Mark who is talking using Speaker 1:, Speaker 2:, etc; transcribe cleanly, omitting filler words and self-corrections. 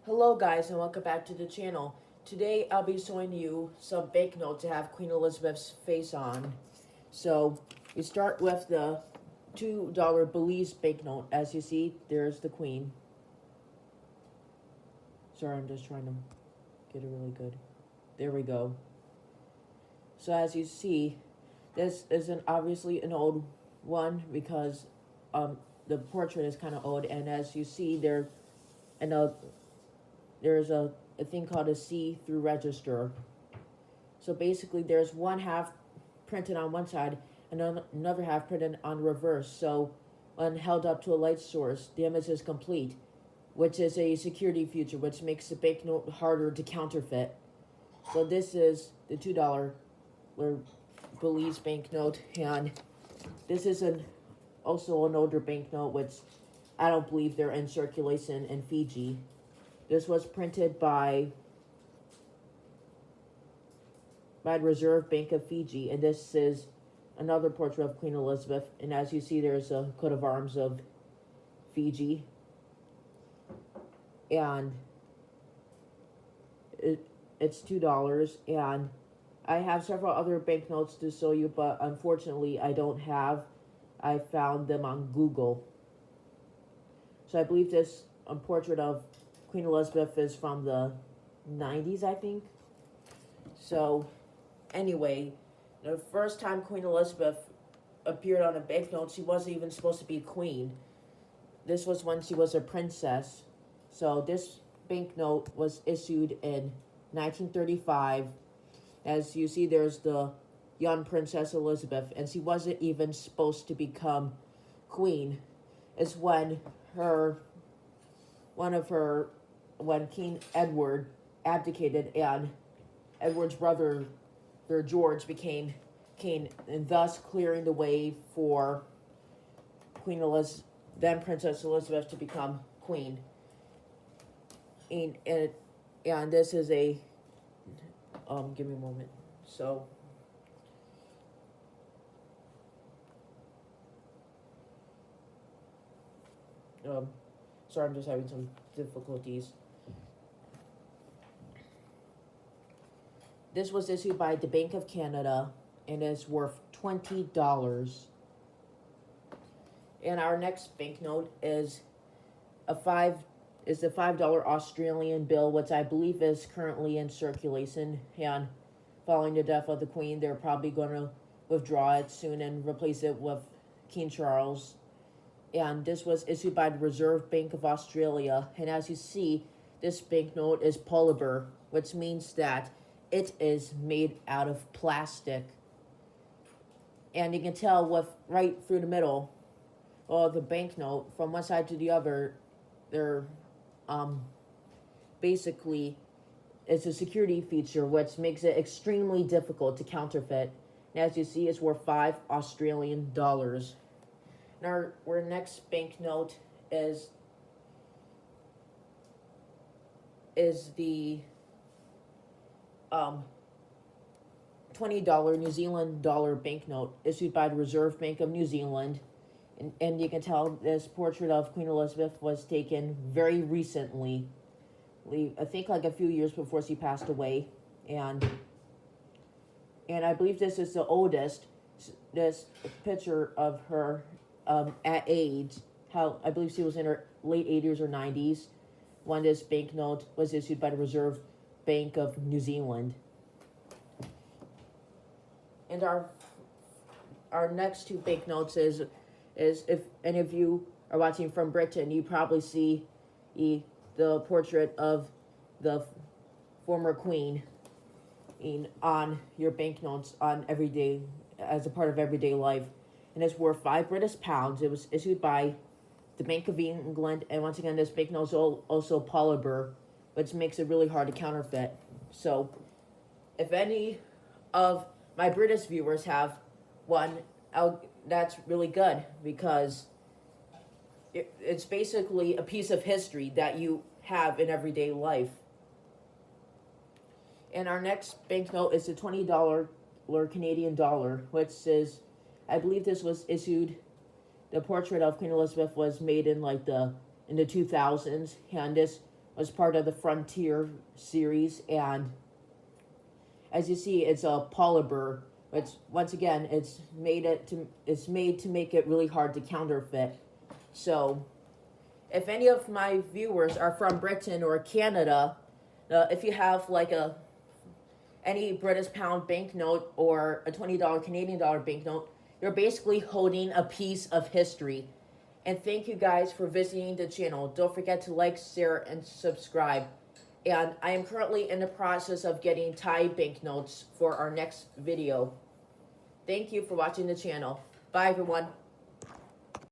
Speaker 1: Hello guys and welcome back to the channel. Today I'll be showing you some banknotes that have Queen Elizabeth's face on. So we start with the $2 Belize banknote. As you see, there's the Queen. Sorry, I'm just trying to get it really good. There we go. So as you see, this is obviously an old one because the portrait is kind of old, and as you see there's a thing called a see-through register. So basically there's one half printed on one side and another half printed on reverse. So when held up to a light source, the image is complete, which is a security feature which makes the banknote harder to counterfeit. So this is the $2 Belize banknote, and this is also an older banknote which I don't believe they're in circulation in Fiji. This was printed by Reserve Bank of Fiji, and this is another portrait of Queen Elizabeth. And as you see, there's a coat of arms of Fiji, and it's $2. And I have several other banknotes to show you, but unfortunately, I found them on Google. So I believe this portrait of Queen Elizabeth is from the 90s, I think. So, anyway, the first time Queen Elizabeth appeared on a banknote, she wasn't even supposed to be queen. This was when she was a princess. So this banknote was issued in 1935. As you see, there's the young Princess Elizabeth, and she wasn't even supposed to become queen. It's when when King Edward abdicated and Edward's brother, George, became king, and thus clearing the way for then Princess Elizabeth, to become queen. And this is a, give me a moment. So, sorry, I'm just having some difficulties. This was issued by the Bank of Canada and is worth $20. And our next banknote is the $5 Australian bill, which I believe is currently in circulation. And following the death of the Queen, they're probably going to withdraw it soon and replace it with King Charles. And this was issued by the Reserve Bank of Australia. And as you see, this banknote is polymer, which means that it is made out of plastic. And you can tell right through the middle of the banknote, from one side to the other, they're basically, it's a security feature which makes it extremely difficult to counterfeit. And as you see, it's worth $5 Australian. Now, our next banknote is the $20 New Zealand dollar banknote issued by the Reserve Bank of New Zealand. And you can tell this portrait of Queen Elizabeth was taken very recently. I think like a few years before she passed away. And I believe this is the oldest, this picture of her at age. How I believe she was in her late 80s or 90s when this banknote was issued by the Reserve Bank of New Zealand. And our next two banknotes is if any of you are watching from Britain, you probably see the portrait of the former Queen on your banknotes on everyday, as a part of everyday life. And it's worth £5 British. It was issued by the Bank of England, and once again, this banknote is also polymer, which makes it really hard to counterfeit. So, if any of my British viewers have one, that's really good, because it's basically a piece of history that you have in everyday life. And our next banknote is the $20 Canadian dollar, which is, I believe this was issued, the portrait of Queen Elizabeth was made in the 2000s, and this was part of the Frontier series, and as you see, it's a polymer. It's once again, it's made to make it really hard to counterfeit. So, if any of my viewers are from Britain or Canada, if you have like any British pound banknote or a $20 Canadian dollar banknote, you're basically holding a piece of history. And thank you guys for visiting the channel. Don't forget to like, share, and subscribe. And I am currently in the process of getting Thai banknotes for our next video. Thank you for watching the channel. Bye, everyone.